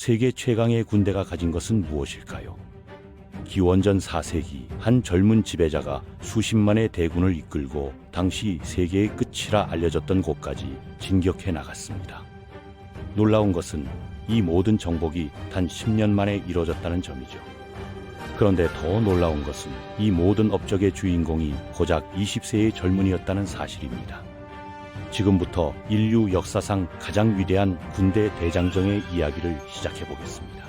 세계 최강의 군대가 가진 것은 무엇일까요? 기원전 4세기 한 젊은 지배자가 수십만의 대군을 이끌고 당시 세계의 끝이라 알려졌던 곳까지 진격해 나갔습니다. 놀라운 것은 이 모든 정복이 단 10년 만에 이뤄졌다는 점이죠. 그런데 더 놀라운 것은 이 모든 업적의 주인공이 고작 20세의 젊은이였다는 사실입니다. 지금부터 인류 역사상 가장 위대한 군대 대장정의 이야기를 시작해 보겠습니다.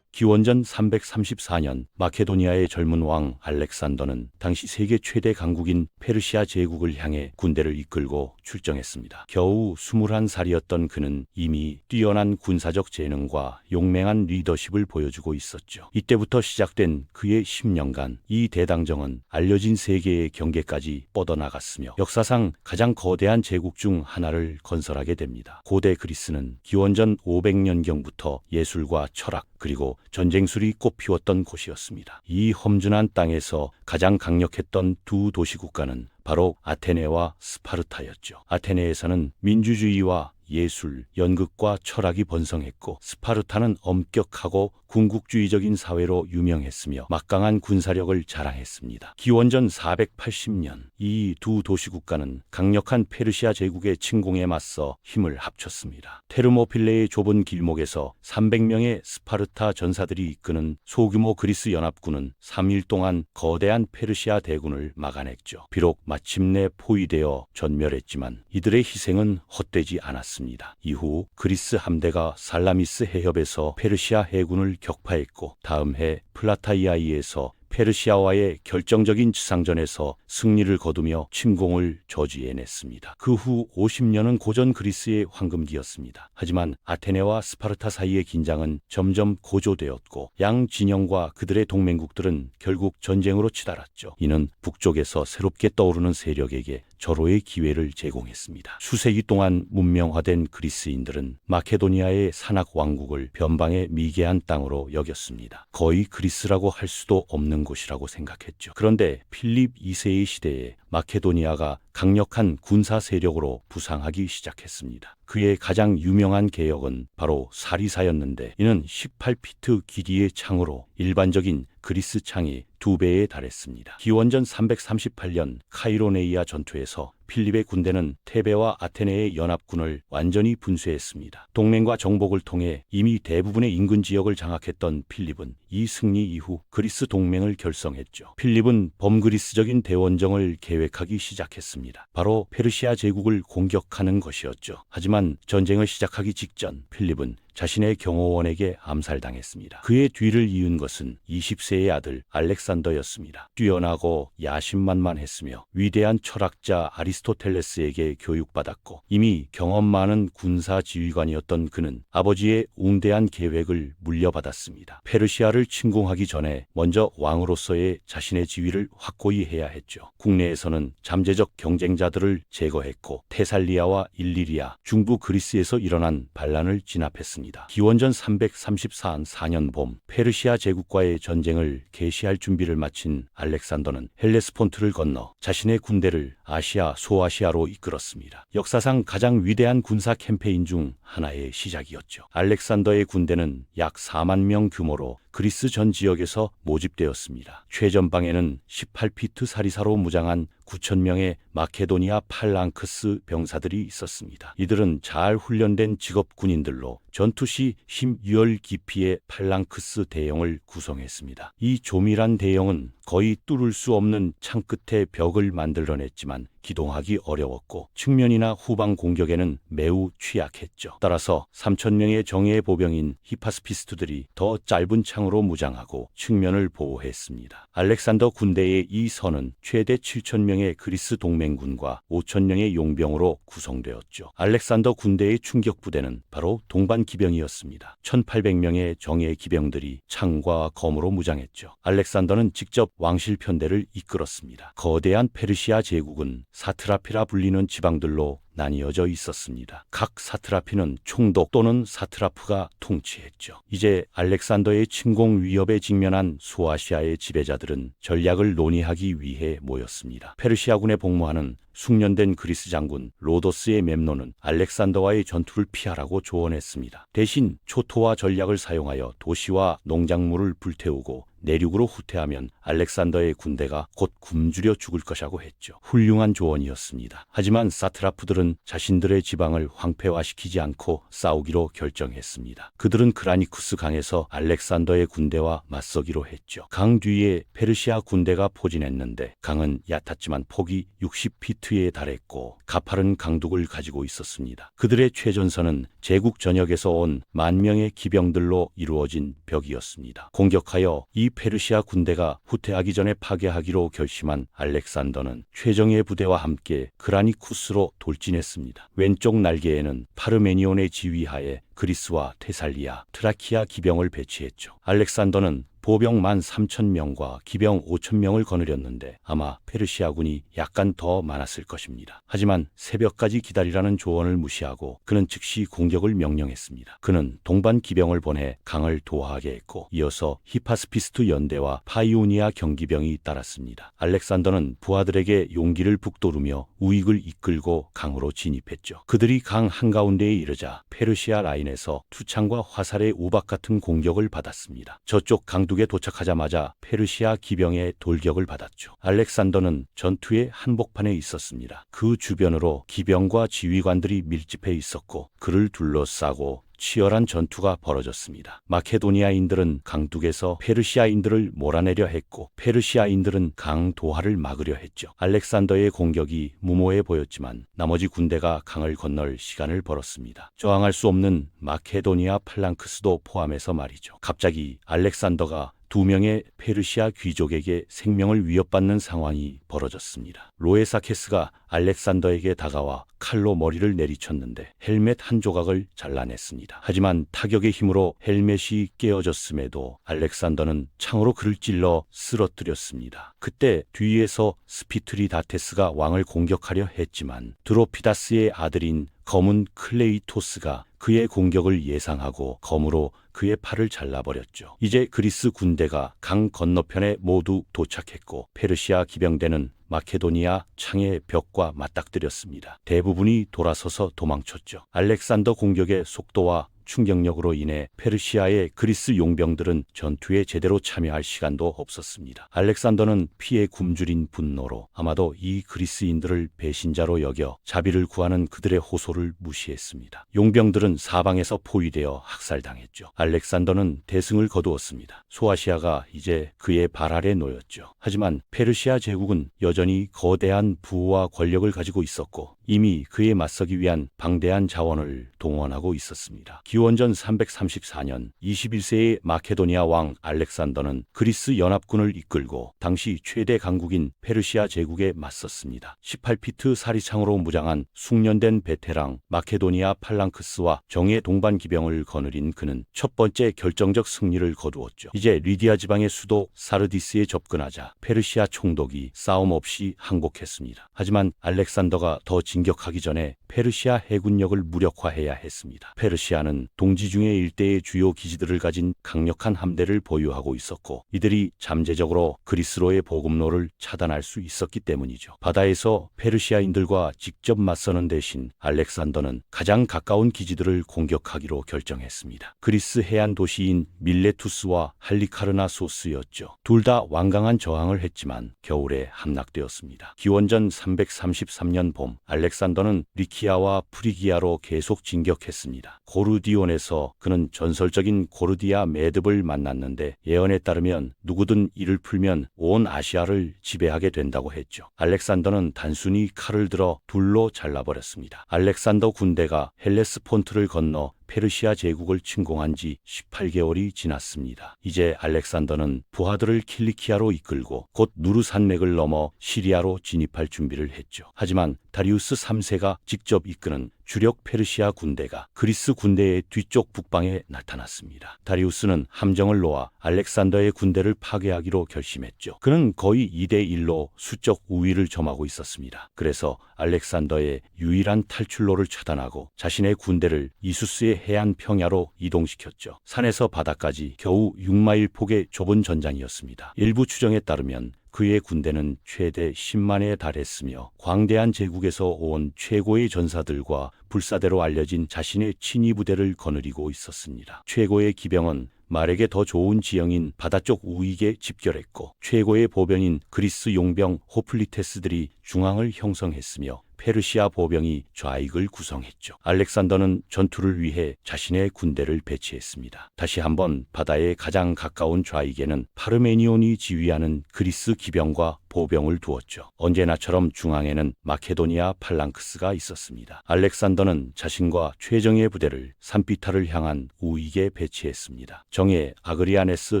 기원전 334년 마케도니아의 젊은 왕 알렉산더는 당시 세계 최대 강국인 페르시아 제국을 향해 군대를 이끌고 출정했습니다. 겨우 21살이었던 그는 이미 뛰어난 군사적 재능과 용맹한 리더십을 보여주고 있었죠. 이때부터 시작된 그의 10년간 이 대당정은 알려진 세계의 경계까지 뻗어나갔으며 역사상 가장 거대한 제국 중 하나를 건설하게 됩니다. 고대 그리스는 기원전 500년경부터 예술과 철학 그리고 전쟁술이 꽃피웠던 곳이었습니다. 이 험준한 땅에서 가장 강력했던 두 도시국가는 바로 아테네와 스파르타였죠. 아테네에서는 민주주의와 예술, 연극과 철학이 번성했고 스파르타는 엄격하고 군국주의적인 사회로 유명했으며 막강한 군사력을 자랑했습니다. 기원전 480년 이 두 도시국가는 강력한 페르시아 제국의 침공에 맞서 힘을 합쳤습니다. 테르모필레의 좁은 길목에서 300명의 스파르타 전사들이 이끄는 소규모 그리스 연합군은 3일 동안 거대한 페르시아 대군을 막아냈죠. 비록 마침내 포위되어 전멸했지만 이들의 희생은 헛되지 않았습니다. 이후 그리스 함대가 살라미스 해협에서 페르시아 해군을 격파했고 다음 해 플라타이아이에서 페르시아와의 결정적인 지상전에서 승리를 거두며 침공을 저지해냈습니다. 그 후 50년은 고전 그리스의 황금기였습니다. 하지만 아테네와 스파르타 사이의 긴장은 점점 고조되었고 양 진영과 그들의 동맹국들은 결국 전쟁으로 치달았죠. 이는 북쪽에서 새롭게 떠오르는 세력에게 절호의 기회를 제공했습니다. 수세기 동안 문명화된 그리스인들은 마케도니아의 산악 왕국을 변방의 미개한 땅으로 여겼습니다. 거의 그리스라고 할 수도 없는 곳이라고 생각했죠. 그런데 필립 2세의 시대에 마케도니아가 강력한 군사 세력으로 부상하기 시작했습니다. 그의 가장 유명한 개혁은 바로 사리사였는데 이는 18피트 길이의 창으로 일반적인 그리스 창의 2배에 달했습니다. 기원전 338년 카이로네이아 전투에서 필립의 군대는 테베와 아테네의 연합군을 완전히 분쇄했습니다. 동맹과 정복을 통해 이미 대부분의 인근 지역을 장악했던 필립은 이 승리 이후 그리스 동맹을 결성했죠. 필립은 범그리스적인 대원정을 계획하기 시작했습니다. 바로 페르시아 제국을 공격하는 것이었죠. 하지만 전쟁을 시작하기 직전 필립은 자신의 경호원에게 암살당했습니다. 그의 뒤를 이은 것은 20세의 아들 알렉산더였습니다. 뛰어나고 야심만만했으며 위대한 철학자 아리스토텔레스에게 교육받았고 이미 경험 많은 군사 지휘관이었던 그는 아버지의 웅대한 계획을 물려받았습니다. 페르시아를 침공하기 전에 먼저 왕으로서의 자신의 지위를 확고히 해야 했죠. 국내에서는 잠재적 경쟁자들을 제거했고 테살리아와 일리리아, 중부 그리스에서 일어난 반란을 진압했습니다. 기원전 334년 봄 페르시아 제국과의 전쟁을 개시할 준비를 마친 알렉산더는 헬레스폰트를 건너 자신의 군대를 아시아, 소아시아로 이끌었습니다. 역사상 가장 위대한 군사 캠페인 중 하나의 시작이었죠. 알렉산더의 군대는 약 4만 명 규모로 그리스 전 지역에서 모집되었습니다. 최전방에는 18피트 사리사로 무장한 9,000명의 마케도니아 팔랑크스 병사들이 있었습니다. 이들은 잘 훈련된 직업 군인들로 전투 시 힘유혈 기피의 팔랑크스 대형을 구성했습니다. 이 조밀한 대형은 거의 뚫을 수 없는 창 끝에 벽을 만들어냈지만 기동하기 어려웠고 측면이나 후방 공격에는 매우 취약했죠. 따라서 3,000명의 정예의 보병인 히파스피스트들이 더 짧은 창으로 무장하고 측면을 보호했습니다. 알렉산더 군대의 이 선은 최대 7,000명의 그리스 동맹군과 5,000명의 용병으로 구성되었죠. 알렉산더 군대의 충격 부대는 바로 동반 기병이었습니다. 1,800명의 정예 기병들이 창과 검으로 무장했죠. 알렉산더는 직접 왕실 편대를 이끌었습니다. 거대한 페르시아 제국은 사트라피라 불리는 지방들로 나뉘어져 있었습니다. 각 사트라피는 총독 또는 사트라프가 통치했죠. 이제 알렉산더의 침공 위협에 직면한 소아시아의 지배자들은 전략을 논의하기 위해 모였습니다. 페르시아군에 복무하는 숙련된 그리스 장군 로도스의 멤노는 알렉산더와의 전투를 피하라고 조언했습니다. 대신 초토화 전략을 사용하여 도시와 농작물을 불태우고 내륙으로 후퇴하면 알렉산더의 군대가 곧 굶주려 죽을 것이라고 했죠. 훌륭한 조언이었습니다. 하지만 사트라프들은 자신들의 지방을 황폐화시키지 않고 싸우기로 결정했습니다. 그들은 그라니쿠스 강에서 알렉산더의 군대와 맞서기로 했죠. 강 뒤에 페르시아 군대가 포진했는데 강은 얕았지만 폭이 60피트에 달했고 가파른 강둑을 가지고 있었습니다. 그들의 최전선은 제국 전역에서 온 10,000명의 기병들로 이루어진 벽이었습니다. 공격하여 이 페르시아 군대가 후퇴하기 전에 파괴하기로 결심한 알렉산더는 최정예 부대와 함께 그라니쿠스로 돌진했습니다. 왼쪽 날개에는 파르메니온의 지휘하에 그리스와 테살리아, 트라키아 기병을 배치했죠. 알렉산더는 보병 13,000명과 기병 5,000명을 거느렸는데 아마 페르시아군이 약간 더 많았을 것입니다. 하지만 새벽까지 기다리라는 조언을 무시하고 그는 즉시 공격을 명령했습니다. 그는 동반 기병을 보내 강을 도하하게 했고 이어서 히파스피스투 연대와 파이오니아 경기병이 따랐습니다. 알렉산더는 부하들에게 용기를 북돋우며 우익을 이끌고 강으로 진입했죠. 그들이 강 한가운데에 이르자 페르시아 라인에서 투창과 화살의 우박 같은 공격을 받았습니다. 저쪽 강둑에 도착하자마자 페르시아 기병의 돌격을 받았죠. 알렉산더는 전투의 한복판에 있었습니다. 그 주변으로 기병과 지휘관들이 밀집해 있었고 그를 둘러싸고 치열한 전투가 벌어졌습니다. 마케도니아인들은 강둑에서 페르시아인들을 몰아내려 했고 페르시아인들은 강 도하를 막으려 했죠. 알렉산더의 공격이 무모해 보였지만 나머지 군대가 강을 건널 시간을 벌었습니다. 저항할 수 없는 마케도니아 팔랑크스도 포함해서 말이죠. 갑자기 알렉산더가 2명의 페르시아 귀족에게 생명을 위협받는 상황이 벌어졌습니다. 로에사케스가 알렉산더에게 다가와 칼로 머리를 내리쳤는데 헬멧 한 조각을 잘라냈습니다. 하지만 타격의 힘으로 헬멧이 깨어졌음에도 알렉산더는 창으로 그를 찔러 쓰러뜨렸습니다. 그때 뒤에서 스피트리다테스가 왕을 공격하려 했지만 드로피다스의 아들인 검은 클레이토스가 그의 공격을 예상하고 검으로 그의 팔을 잘라버렸죠. 이제 그리스 군대가 강 건너편에 모두 도착했고 페르시아 기병대는 마케도니아 창의 벽과 맞닥뜨렸습니다. 대부분이 돌아서서 도망쳤죠. 알렉산더 공격의 속도와 충격력으로 인해 페르시아의 그리스 용병들은 전투에 제대로 참여할 시간도 없었습니다. 알렉산더는 피에 굶주린 분노로 아마도 이 그리스인들을 배신자로 여겨 자비를 구하는 그들의 호소를 무시했습니다. 용병들은 사방에서 포위되어 학살당했죠. 알렉산더는 대승을 거두었습니다. 소아시아가 이제 그의 발 아래 놓였죠. 하지만 페르시아 제국은 여전히 거대한 부와 권력을 가지고 있었고 이미 그에 맞서기 위한 방대한 자원을 동원하고 있었습니다. 기원전 334년 21세의 마케도니아 왕 알렉산더는 그리스 연합군을 이끌고 당시 최대 강국인 페르시아 제국에 맞섰습니다. 18피트 사리창으로 무장한 숙련된 베테랑 마케도니아 팔랑크스와 정예 동반 기병을 거느린 그는 첫 번째 결정적 승리를 거두었죠. 이제 리디아 지방의 수도 사르디스에 접근하자 페르시아 총독이 싸움 없이 항복했습니다. 하지만 알렉산더가 더 진격하기 전에 페르시아 해군력을 무력화해야 했습니다. 페르시아는 동지중해 일대의 주요 기지들을 가진 강력한 함대를 보유하고 있었고 이들이 잠재적으로 그리스로의 보급로를 차단할 수 있었기 때문이죠. 바다에서 페르시아인들과 직접 맞서는 대신 알렉산더는 가장 가까운 기지들을 공격하기로 결정했습니다. 그리스 해안 도시인 밀레투스와 할리카르나소스였죠. 둘 다 완강한 저항을 했지만 겨울에 함락되었습니다. 기원전 333년 봄 알렉산더는 리키아와 프리기아로 계속 진격했습니다. 고르디온에서 그는 전설적인 고르디아 매듭을 만났는데 예언에 따르면 누구든 이를 풀면 온 아시아를 지배하게 된다고 했죠. 알렉산더는 단순히 칼을 들어 둘로 잘라버렸습니다. 알렉산더 군대가 헬레스폰트를 건너 페르시아 제국을 침공한 지 18개월이 지났습니다. 이제 알렉산더는 부하들을 킬리키아로 이끌고 곧 누르산맥을 넘어 시리아로 진입할 준비를 했죠. 하지만 다리우스 3세가 직접 이끄는 주력 페르시아 군대가 그리스 군대의 뒤쪽 북방에 나타났습니다. 다리우스는 함정을 놓아 알렉산더의 군대를 파괴하기로 결심했죠. 그는 거의 2대1로 수적 우위를 점하고 있었습니다. 그래서 알렉산더의 유일한 탈출로를 차단하고 자신의 군대를 이수스의 해안 평야로 이동시켰죠. 산에서 바다까지 겨우 6마일 폭의 좁은 전장이었습니다. 일부 추정에 따르면 그의 군대는 최대 10만에 달했으며 광대한 제국에서 온 최고의 전사들과 불사대로 알려진 자신의 친위 부대를 거느리고 있었습니다. 최고의 기병은 말에게 더 좋은 지형인 바다쪽 우익에 집결했고 최고의 보병인 그리스 용병 호플리테스들이 중앙을 형성했으며 페르시아 보병이 좌익을 구성했죠. 알렉산더는 전투를 위해 자신의 군대를 배치했습니다. 다시 한번 바다에 가장 가까운 좌익에는 파르메니온이 지휘하는 그리스 기병과 보병을 두었죠. 언제나처럼 중앙에는 마케도니아 팔랑크스가 있었습니다. 알렉산더는 자신과 최정예 부대를 산비타를 향한 우익에 배치했습니다. 정예 아그리아네스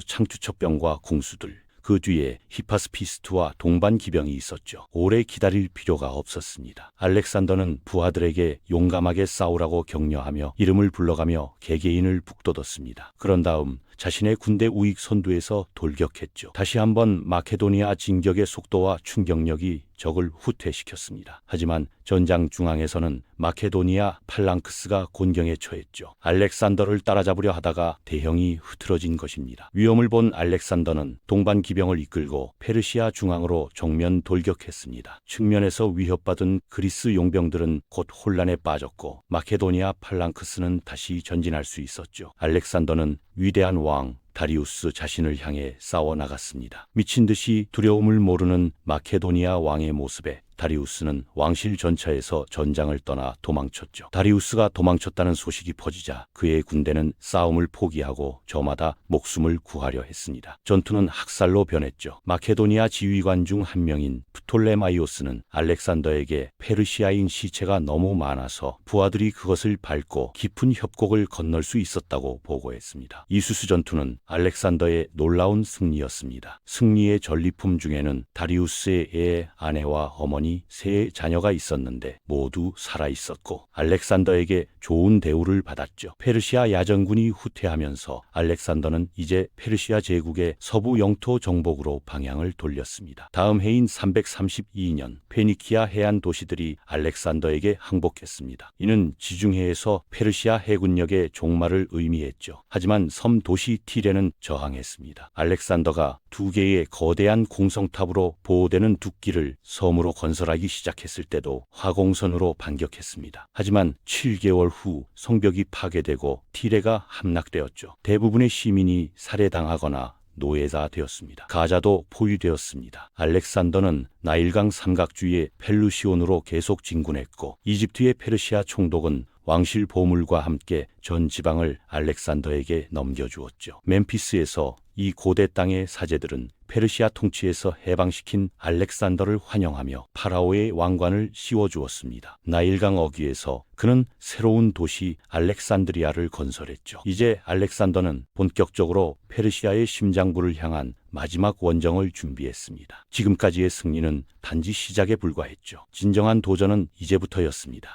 창투척병과 궁수들, 그 뒤에 히파스피스트와 동반 기병이 있었죠. 오래 기다릴 필요가 없었습니다. 알렉산더는 부하들에게 용감하게 싸우라고 격려하며 이름을 불러가며 개개인을 북돋웠습니다. 그런 다음 자신의 군대 우익 선두에서 돌격했죠. 다시 한번 마케도니아 진격의 속도와 충격력이 적을 후퇴시켰습니다. 하지만 전장 중앙에서는 마케도니아 팔랑크스가 곤경에 처했죠. 알렉산더를 따라잡으려 하다가 대형이 흐트러진 것입니다. 위험을 본 알렉산더는 동반 기병을 이끌고 페르시아 중앙으로 정면 돌격했습니다. 측면에서 위협받은 그리스 용병들은 곧 혼란에 빠졌고 마케도니아 팔랑크스는 다시 전진할 수 있었죠. 알렉산더는 위대한 왕 다리우스 자신을 향해 싸워나갔습니다. 미친 듯이 두려움을 모르는 마케도니아 왕의 모습에 다리우스는 왕실 전차에서 전장을 떠나 도망쳤죠. 다리우스가 도망쳤다는 소식이 퍼지자 그의 군대는 싸움을 포기하고 저마다 목숨을 구하려 했습니다. 전투는 학살로 변했죠. 마케도니아 지휘관 중 한 명인 프톨레마이오스는 알렉산더에게 페르시아인 시체가 너무 많아서 부하들이 그것을 밟고 깊은 협곡을 건널 수 있었다고 보고했습니다. 이수스 전투는 알렉산더의 놀라운 승리였습니다. 승리의 전리품 중에는 다리우스의 애, 아내와 어머니, 세 자녀가 있었는데 모두 살아있었고 알렉산더에게 좋은 대우를 받았죠. 페르시아 야전군이 후퇴하면서 알렉산더는 이제 페르시아 제국의 서부 영토 정복으로 방향을 돌렸습니다. 다음 해인 332년 페니키아 해안 도시들이 알렉산더에게 항복했습니다. 이는 지중해에서 페르시아 해군력의 종말을 의미했죠. 하지만 섬 도시 티레는 저항했습니다. 알렉산더가 2개의 거대한 공성탑으로 보호되는 둑기를 섬으로 건설하기 시작했을 때도 화공선으로 반격했습니다. 하지만 7개월 후 성벽이 파괴되고 티레가 함락되었죠. 대부분의 시민이 살해당하거나 노예가 되었습니다. 가자도 포위되었습니다. 알렉산더는 나일강 삼각주의 펠루시온으로 계속 진군했고 이집트의 페르시아 총독은 왕실 보물과 함께 전 지방을 알렉산더에게 넘겨주었죠. 멤피스에서 이 고대 땅의 사제들은 페르시아 통치에서 해방시킨 알렉산더를 환영하며 파라오의 왕관을 씌워주었습니다. 나일강 어귀에서 그는 새로운 도시 알렉산드리아를 건설했죠. 이제 알렉산더는 본격적으로 페르시아의 심장부를 향한 마지막 원정을 준비했습니다. 지금까지의 승리는 단지 시작에 불과했죠. 진정한 도전은 이제부터였습니다.